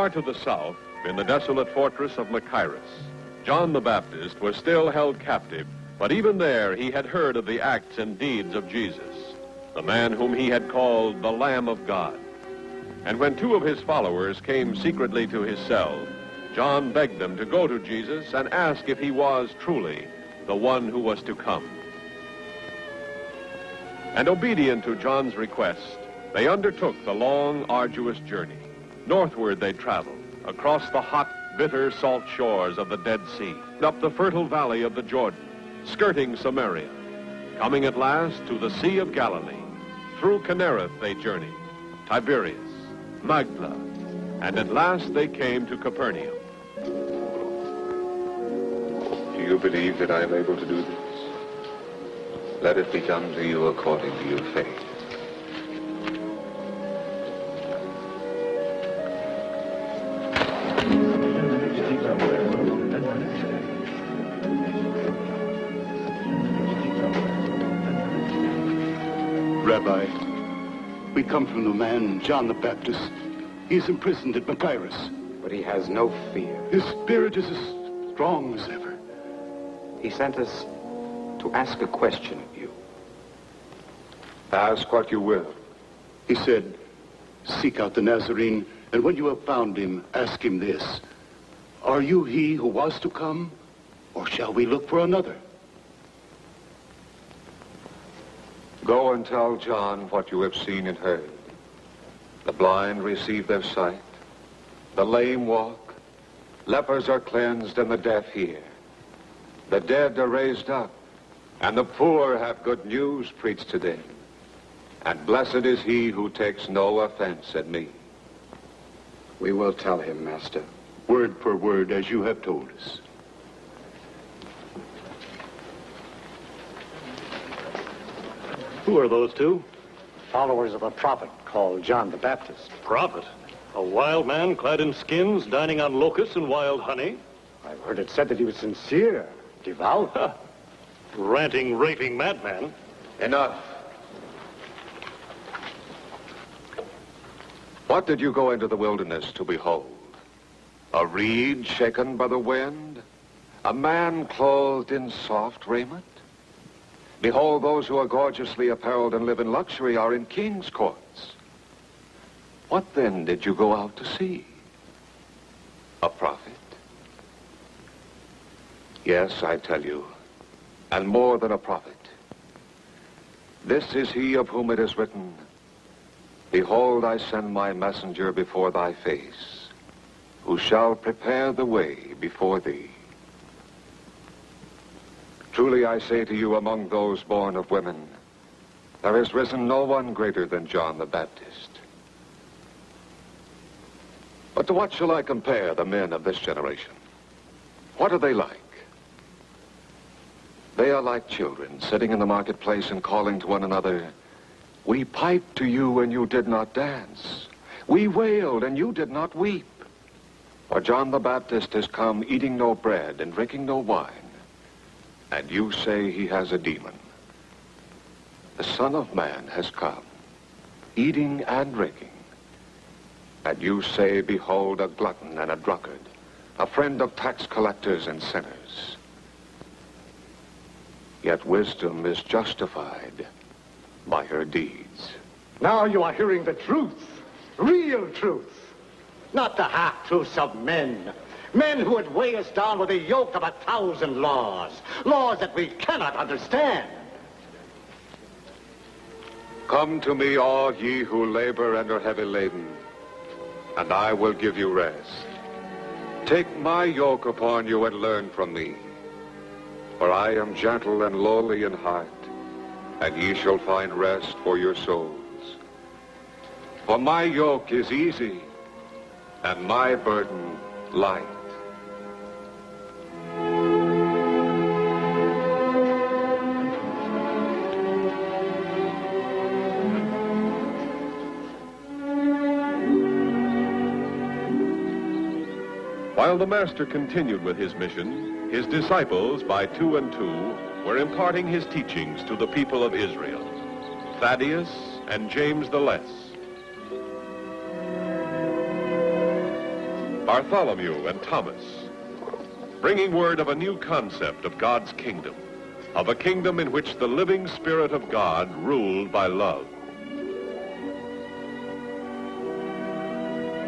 Far to the south, in the desolate fortress of Machaerus, John the Baptist was still held captive, but even there he had heard of the acts and deeds of Jesus, the man whom he had called the Lamb of God. And when two of his followers came secretly to his cell, John begged them to go to Jesus and ask if he was truly the one who was to come. And obedient to John's request, they undertook the long, arduous journey. Northward they traveled, across the hot, bitter, salt shores of the Dead Sea, up the fertile valley of the Jordan, skirting Samaria, coming at last to the Sea of Galilee. Through Kinnereth they journeyed, Tiberias, Magdala, and at last they came to Capernaum. Do you believe that I am able to do this? Let it be done to you according to your faith. Rabbi, we come from the man, John the Baptist. He's imprisoned at Machaerus. But he has no fear. His spirit is as strong as ever. He sent us to ask a question of you. Ask what you will. He said, seek out the Nazarene, and when you have found him, ask him this. Are you he who was to come, or shall we look for another? Go and tell John what you have seen and heard. The blind receive their sight. The lame walk. Lepers are cleansed and the deaf hear. The dead are raised up. And the poor have good news preached to them. And blessed is he who takes no offense at me. We will tell him, Master. Word for word, as you have told us. Who are those two? Followers of a prophet called John the Baptist. Prophet? A wild man clad in skins, dining on locusts and wild honey? I've heard it said that he was sincere, devout. Ranting, raving madman. Enough. What did you go into the wilderness to behold? A reed shaken by the wind? A man clothed in soft raiment? Behold, those who are gorgeously apparelled and live in luxury are in king's courts. What then did you go out to see? A prophet? Yes, I tell you, and more than a prophet. This is he of whom it is written, Behold, I send my messenger before thy face, who shall prepare the way before thee. Truly I say to you, among those born of women, there has risen no one greater than John the Baptist. But to what shall I compare the men of this generation? What are they like? They are like children sitting in the marketplace and calling to one another, We piped to you and you did not dance. We wailed and you did not weep. For John the Baptist has come eating no bread and drinking no wine. And you say he has a demon. The Son of Man has come, eating and drinking. And you say, Behold, a glutton and a drunkard, a friend of tax collectors and sinners. Yet wisdom is justified by her deeds. Now you are hearing the truth, real truth, not the half-truths of men. Men who would weigh us down with the yoke of 1,000 laws. Laws that we cannot understand. Come to me, all ye who labor and are heavy laden, and I will give you rest. Take my yoke upon you and learn from me. For I am gentle and lowly in heart, and ye shall find rest for your souls. For my yoke is easy, and my burden light. While the Master continued with his mission, his disciples, by two and two, were imparting his teachings to the people of Israel, Thaddeus and James the Less. Bartholomew and Thomas, bringing word of a new concept of God's kingdom, of a kingdom in which the living Spirit of God ruled by love.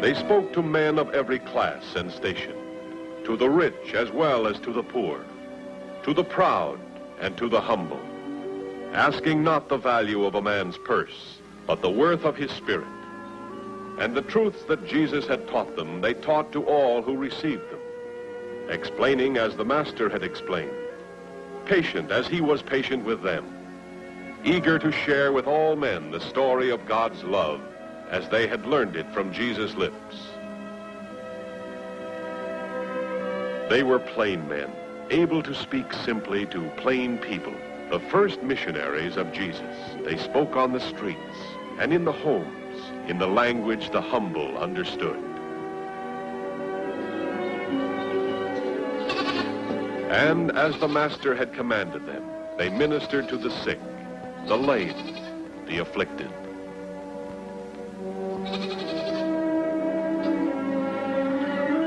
They spoke to men of every class and station, to the rich as well as to the poor, to the proud and to the humble, asking not the value of a man's purse, but the worth of his spirit. And the truths that Jesus had taught them, they taught to all who received them, explaining as the Master had explained, patient as he was patient with them, eager to share with all men the story of God's love as they had learned it from Jesus' lips. They were plain men, able to speak simply to plain people, the first missionaries of Jesus. They spoke on the streets and in the homes, in the language the humble understood. And as the Master had commanded them, they ministered to the sick, the lame, the afflicted.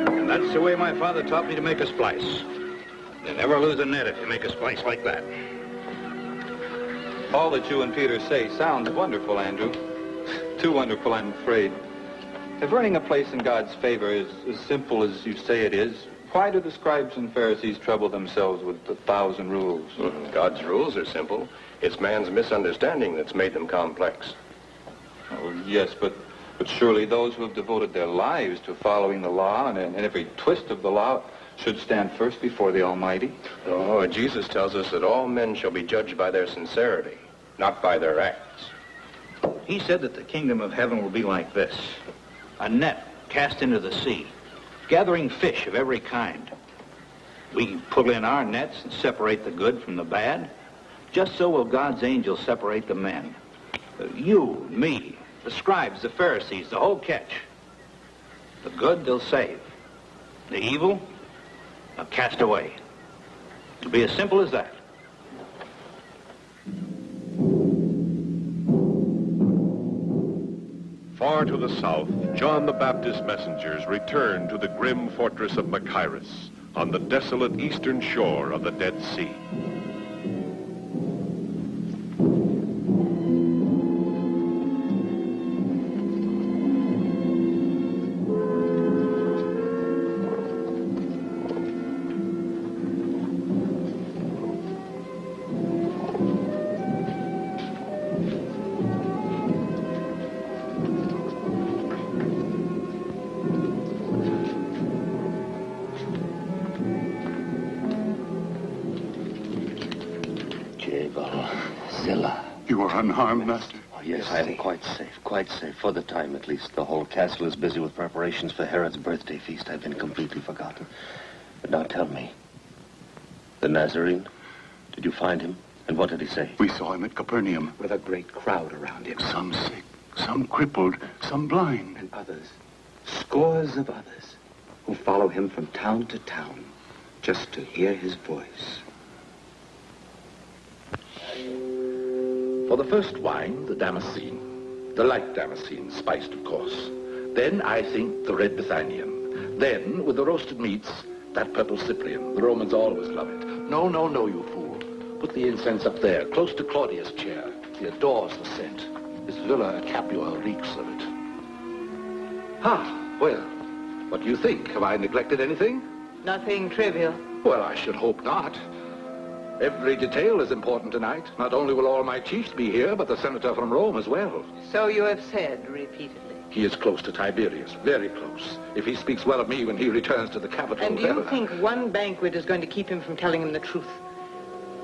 And that's the way my father taught me to make a splice. You never lose a net if you make a splice like that. All that you and Peter say sounds wonderful, Andrew. Too wonderful, I'm afraid. If earning a place in God's favor is as simple as you say it is, why do the scribes and Pharisees trouble themselves with 1,000 rules? God's rules are simple. It's man's misunderstanding that's made them complex. Oh, yes, but surely those who have devoted their lives to following the law and every twist of the law should stand first before the Almighty. Oh, Jesus tells us that all men shall be judged by their sincerity, not by their acts. He said that the kingdom of heaven will be like this. A net cast into the sea, gathering fish of every kind. We can pull in our nets and separate the good from the bad. Just so will God's angels separate the men. You, me, the scribes, the Pharisees, the whole catch. The good they'll save. The evil, they'll cast away. It'll be as simple as that. Far to the south, John the Baptist's messengers returned to the grim fortress of Machaerus on the desolate eastern shore of the Dead Sea. You are unharmed, Master? Oh, yes, I am quite safe, for the time at least. The whole castle is busy with preparations for Herod's birthday feast. I've been completely forgotten. But now tell me, the Nazarene, did you find him? And what did he say? We saw him at Capernaum. With a great crowd around him. Some sick, some crippled, some blind. And others, scores of others, who follow him from town to town just to hear his voice. For the first wine, the Damascene. The light Damascene, spiced, of course. Then, I think, the red Bithynian. Then, with the roasted meats, that purple Cyprian. The Romans always love it. No, you fool. Put the incense up there, close to Claudius' chair. He adores the scent. This villa at Capua reeks of it. Well, what do you think? Have I neglected anything? Nothing trivial. Well, I should hope not. Every detail is important tonight. Not only will all my chiefs be here, but the senator from Rome as well. So you have said repeatedly. He is close to Tiberius, very close. If he speaks well of me when he returns to the capital... And do you think one banquet is going to keep him from telling him the truth?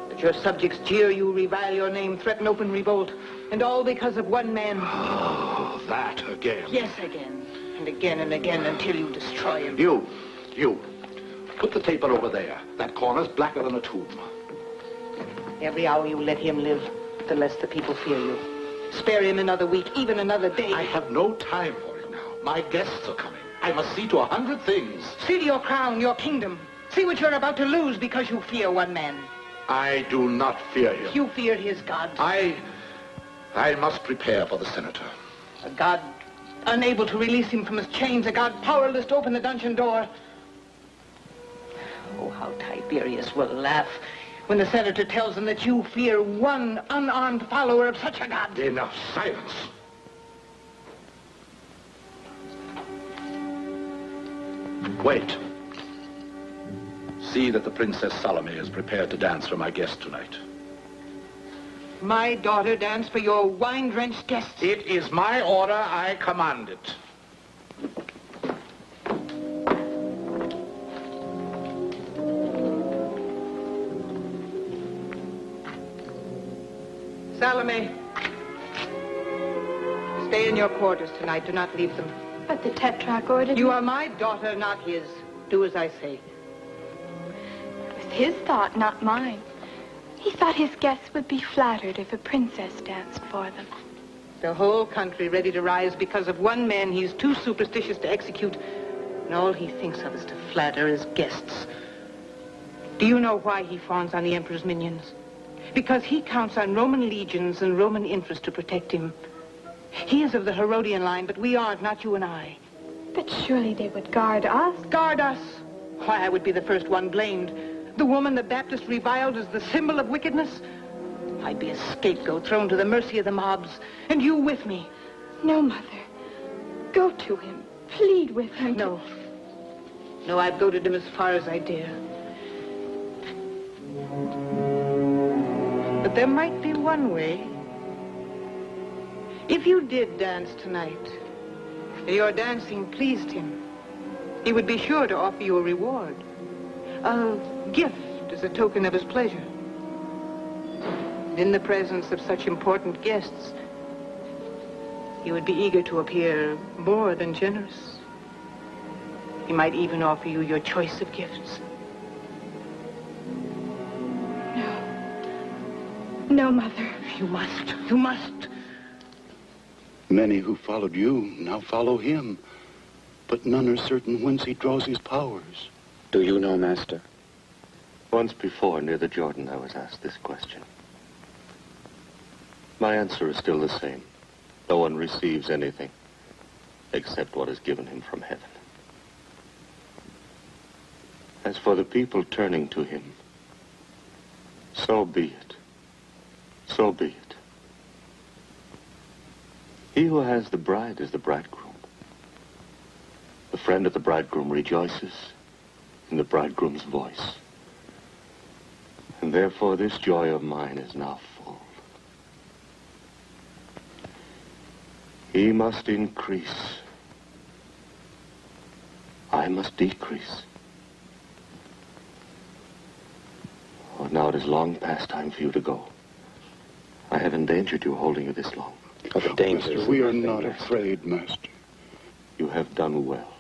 That your subjects jeer you, revile your name, threaten open revolt, and all because of one man? Oh, that again. Yes, again. And again and again until you destroy him. You. Put the table over there. That corner's blacker than a tomb. Every hour you let him live, the less the people fear you. Spare him another week, even another day. I have no time for it now. My guests are coming. I must see to 100 things. See to your crown, your kingdom. See what you're about to lose because you fear one man. I do not fear him. You fear his God. I must prepare for the senator. A God unable to release him from his chains, a God powerless to open the dungeon door. Oh, how Tiberius will laugh when the senator tells him that you fear one unarmed follower of such a God. Enough, silence. Wait. See that the Princess Salome is prepared to dance for my guest tonight. My daughter dance for your wine-drenched guests? It is my order. I command it. Salome, stay in your quarters tonight. Do not leave them. But the Tetrarch ordered You are my daughter, not his. Do as I say. It was his thought, not mine. He thought his guests would be flattered if a princess danced for them. The whole country ready to rise because of one man he's too superstitious to execute, and all he thinks of is to flatter his guests. Do you know why he fawns on the emperor's minions? Because he counts on Roman legions and Roman interest to protect him. He is of the Herodian line, but we aren't, not you and I. But surely they would guard us. Guard us? Why, I would be the first one blamed. The woman the Baptist reviled as the symbol of wickedness. I'd be a scapegoat thrown to the mercy of the mobs, and you with me. No, Mother. Go to him. Plead with him. No. No, I've goaded him as far as I dare. But there might be one way. If you did dance tonight, and your dancing pleased him, he would be sure to offer you a reward. A gift as a token of his pleasure. And in the presence of such important guests, he would be eager to appear more than generous. He might even offer you your choice of gifts. No, Mother. You must. You must. Many who followed you now follow him, but none are certain whence he draws his powers. Do you know, Master? Once before, near the Jordan, I was asked this question. My answer is still the same. No one receives anything except what is given him from heaven. As for the people turning to him, so be it. So be it. He who has the bride is the bridegroom. The friend of the bridegroom rejoices in the bridegroom's voice. And therefore this joy of mine is now full. He must increase. I must decrease. Oh, now it is long past time for you to go. I have endangered you holding you this long. Oh, the danger. Master, we are not afraid, Master. You have done well.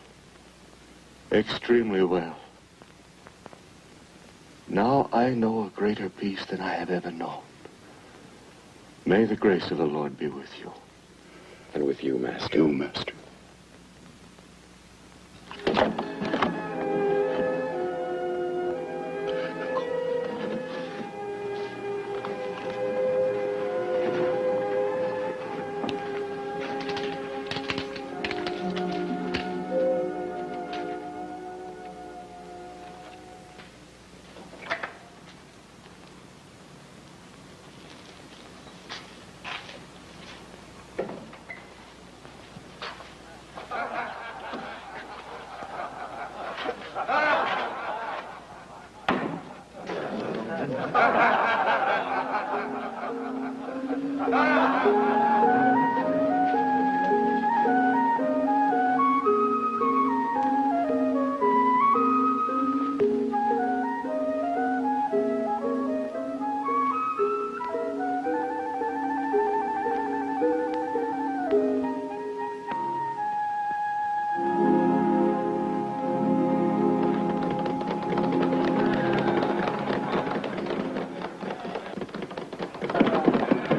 Extremely well. Now I know a greater peace than I have ever known. May the grace of the Lord be with you. And with you, Master. You, Master.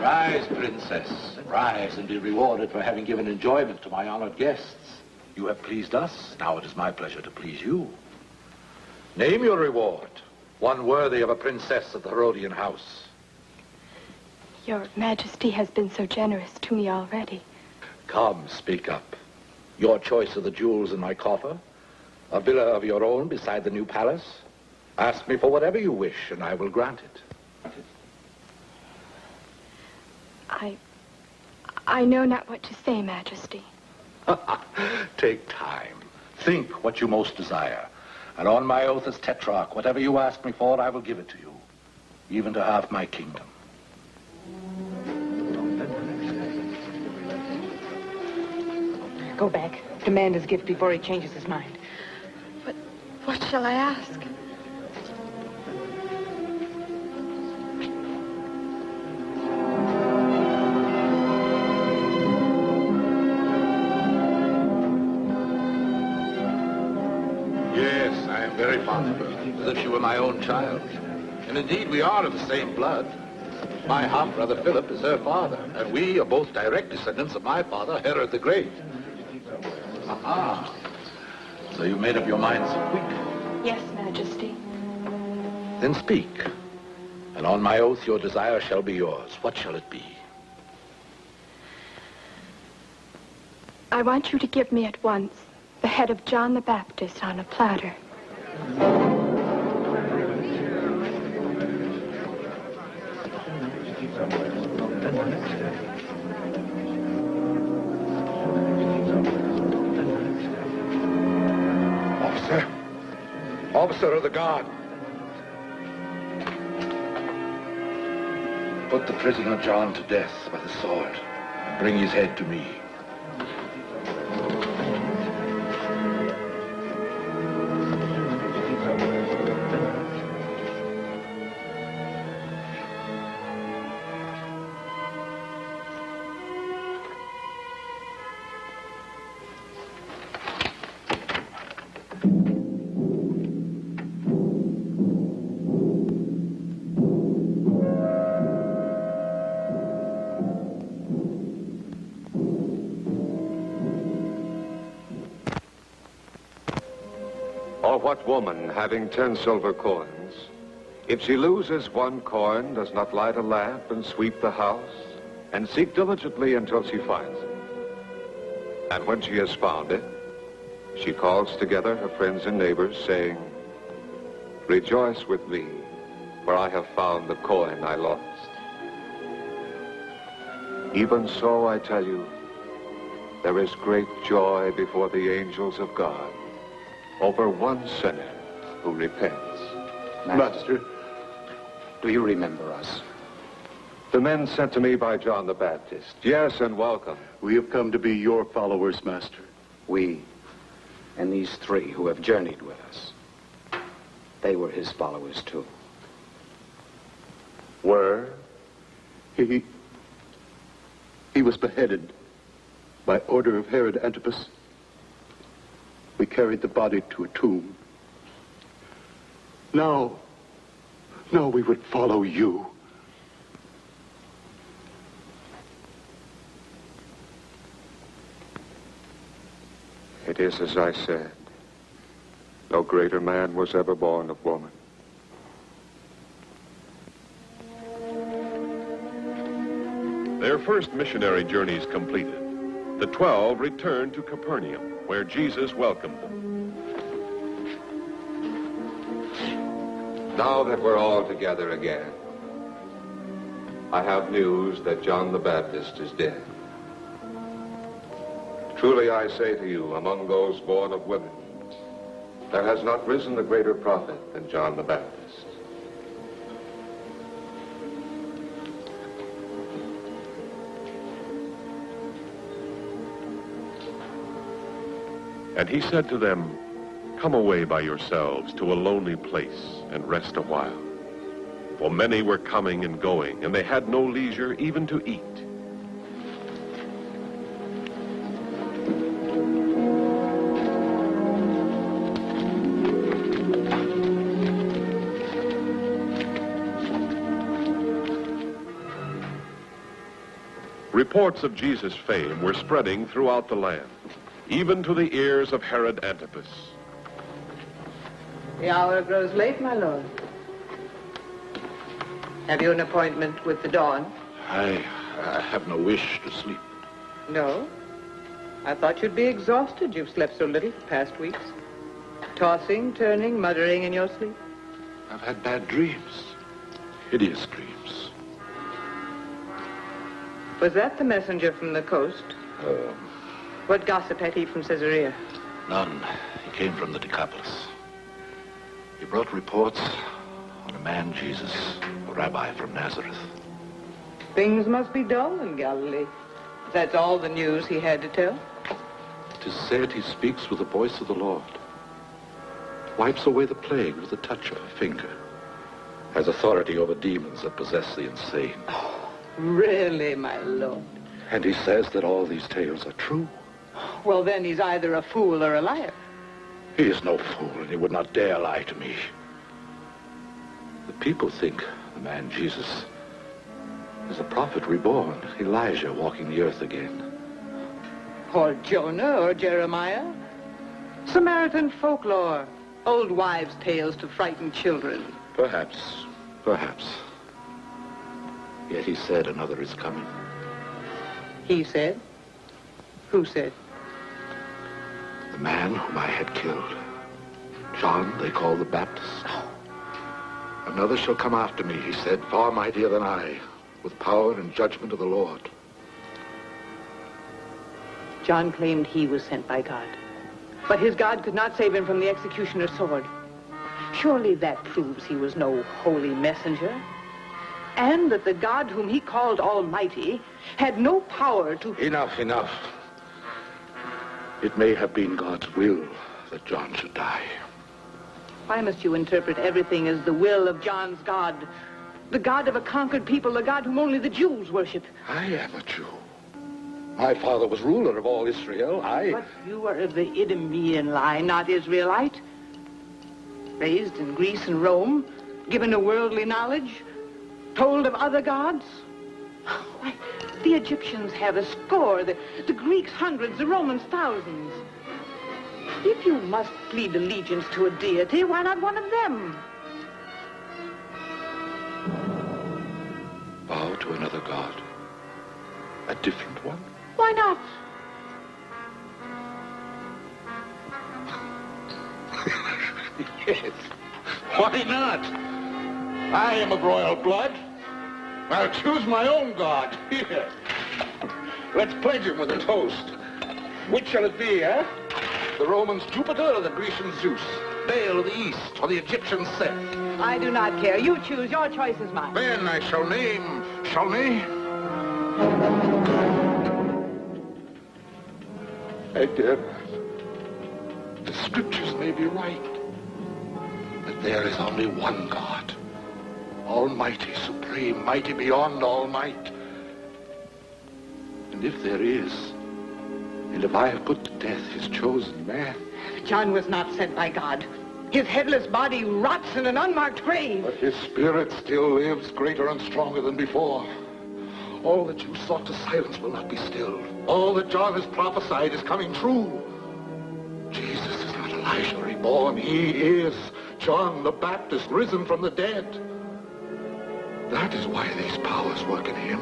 Rise, Princess. Rise and be rewarded for having given enjoyment to my honored guests. You have pleased us. Now it is my pleasure to please you. Name your reward. One worthy of a princess of the Herodian house. Your Majesty has been so generous to me already. Come, speak up. Your choice of the jewels in my coffer? A villa of your own beside the new palace? Ask me for whatever you wish, and I will grant it. I know not what to say, Majesty. Take time. Think what you most desire. And on my oath as Tetrarch, whatever you ask me for, I will give it to you. Even to half my kingdom. Go back. Demand his gift before he changes his mind. But what shall I ask? Yes, I am very fond of her, as if she were my own child. And indeed, we are of the same blood. My half-brother Philip is her father, and we are both direct descendants of my father, Herod the Great. Aha! So you made up your mind so quick? Yes, Majesty. Then speak. And on my oath, your desire shall be yours. What shall it be? I want you to give me at once the head of John the Baptist on a platter. Officer of the guard. Put the prisoner John to death by the sword and bring his head to me. Or what woman, having 10 silver coins, if she loses 1 coin, does not light a lamp and sweep the house, and seek diligently until she finds it? And when she has found it, she calls together her friends and neighbors, saying, "Rejoice with me, for I have found the coin I lost." Even so, I tell you, there is great joy before the angels of God over one sinner who repents. Master, do you remember us? The men sent to me by John the Baptist. Yes, and welcome. We have come to be your followers, Master. We and these 3 who have journeyed with us, they were his followers too. Were? He was beheaded by order of Herod Antipas. We carried the body to a tomb. Now we would follow you. It is as I said. No greater man was ever born of woman. Their first missionary journeys completed, the 12 returned to Capernaum, where Jesus welcomed them. Now that we're all together again, I have news that John the Baptist is dead. Truly I say to you, among those born of women, there has not risen a greater prophet than John the Baptist. And he said to them, "Come away by yourselves to a lonely place and rest a while." For many were coming and going, and they had no leisure even to eat. Reports of Jesus' fame were spreading throughout the land, even to the ears of Herod Antipas. The hour grows late, my lord. Have you an appointment with the dawn? I have no wish to sleep. No? I thought you'd be exhausted. You've slept so little the past weeks. Tossing, turning, muttering in your sleep. I've had bad dreams. Hideous dreams. Was that the messenger from the coast? What gossip had he from Caesarea? None. He came from the Decapolis. He brought reports on a man, Jesus, a rabbi from Nazareth. Things must be dull in Galilee. That's all the news he had to tell. It is said he speaks with the voice of the Lord. Wipes away the plague with the touch of a finger. Has authority over demons that possess the insane. Oh, really, my lord? And he says that all these tales are true. Well, then he's either a fool or a liar. He is no fool, and he would not dare lie to me. The people think the man Jesus is a prophet reborn, Elijah walking the earth again. Or Jonah or Jeremiah. Samaritan folklore. Old wives' tales to frighten children. Perhaps. Yet he said another is coming. He said? Who said? The man whom I had killed. John they call the Baptist. Another shall come after me, he said, far mightier than I, with power and judgment of the Lord. John claimed he was sent by God. But his God could not save him from the executioner's sword. Surely that proves he was no holy messenger. And that the God whom he called Almighty had no power to... Enough. It may have been God's will that John should die. Why must you interpret everything as the will of John's God? The God of a conquered people, the God whom only the Jews worship. I am a Jew. My father was ruler of all Israel. But you are of the Idumean line, not Israelite. Raised in Greece and Rome, given a worldly knowledge, told of other gods. Why, the Egyptians have a score, the Greeks hundreds, the Romans thousands. If you must plead allegiance to a deity, why not one of them? Bow to another god. A different one? Why not? Yes. Why not? I am of royal blood. I'll choose my own god. Here. Let's pledge him with a toast. Which shall it be, eh? The Romans' Jupiter or the Grecians' Zeus? Baal of the East or the Egyptians' Seth? I do not care. You choose. Your choice is mine. Then I shall name, shall me? I dare not. The scriptures may be right. But there is only one God. Almighty, supreme, mighty beyond all might. And if there is, and if I have put to death his chosen man... John was not sent by God. His headless body rots in an unmarked grave. But his spirit still lives, greater and stronger than before. All that you sought to silence will not be stilled. All that John has prophesied is coming true. Jesus is not Elijah reborn. He is John the Baptist, risen from the dead. That is why these powers work in him.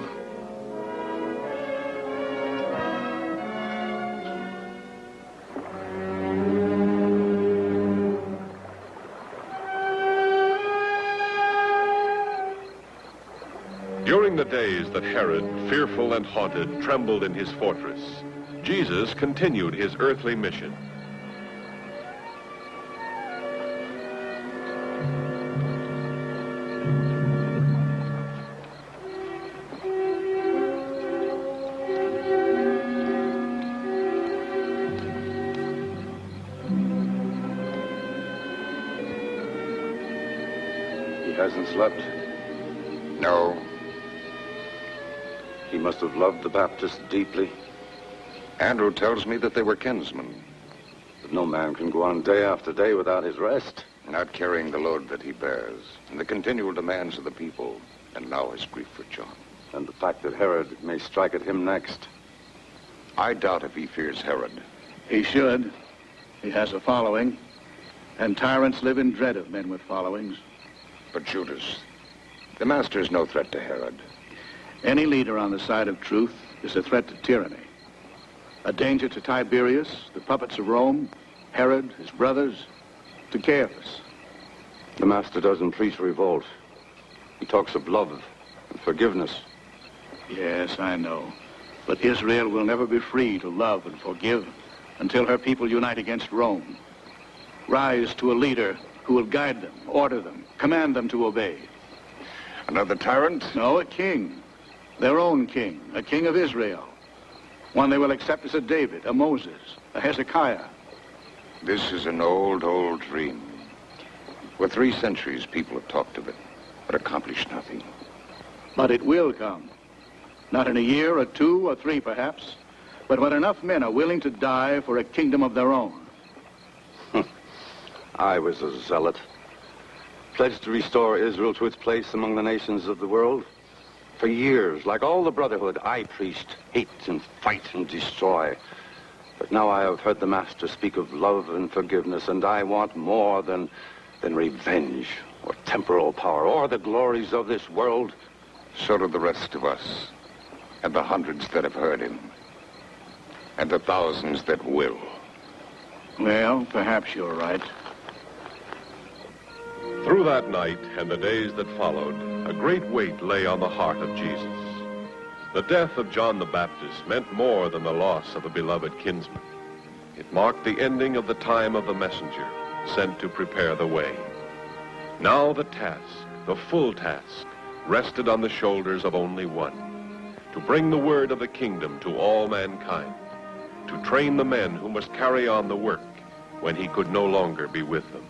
During the days that Herod, fearful and haunted, trembled in his fortress, Jesus continued his earthly mission. He hasn't slept? No. He must have loved the Baptist deeply. Andrew tells me that they were kinsmen. But no man can go on day after day without his rest. Not carrying the load that he bears, and the continual demands of the people, and now his grief for John. And the fact that Herod may strike at him next. I doubt if he fears Herod. He should. He has a following, and tyrants live in dread of men with followings. But Judas, the master is no threat to Herod. Any leader on the side of truth is a threat to tyranny. A danger to Tiberius, the puppets of Rome, Herod, his brothers, to Caiaphas. The Master doesn't preach revolt. He talks of love and forgiveness. Yes, I know. But Israel will never be free to love and forgive until her people unite against Rome. Rise to a leader who will guide them, order them, command them to obey. Another tyrant? No, a king. Their own king, a king of Israel. One they will accept as a David, a Moses, a Hezekiah. This is an old, old dream. For 3 centuries, people have talked of it, but accomplished nothing. But it will come. Not in a year or 2 or 3, perhaps, but when enough men are willing to die for a kingdom of their own. I was a zealot, pledged to restore Israel to its place among the nations of the world. For years, like all the Brotherhood, I preached hate and fight and destroy. But now I have heard the Master speak of love and forgiveness, and I want more than revenge or temporal power or the glories of this world. So do the rest of us, and the hundreds that have heard him, and the thousands that will. Well, perhaps you're right. Through that night and the days that followed, a great weight lay on the heart of Jesus. The death of John the Baptist meant more than the loss of a beloved kinsman. It marked the ending of the time of the messenger, sent to prepare the way. Now the task, the full task, rested on the shoulders of only one, to bring the word of the kingdom to all mankind, to train the men who must carry on the work when he could no longer be with them.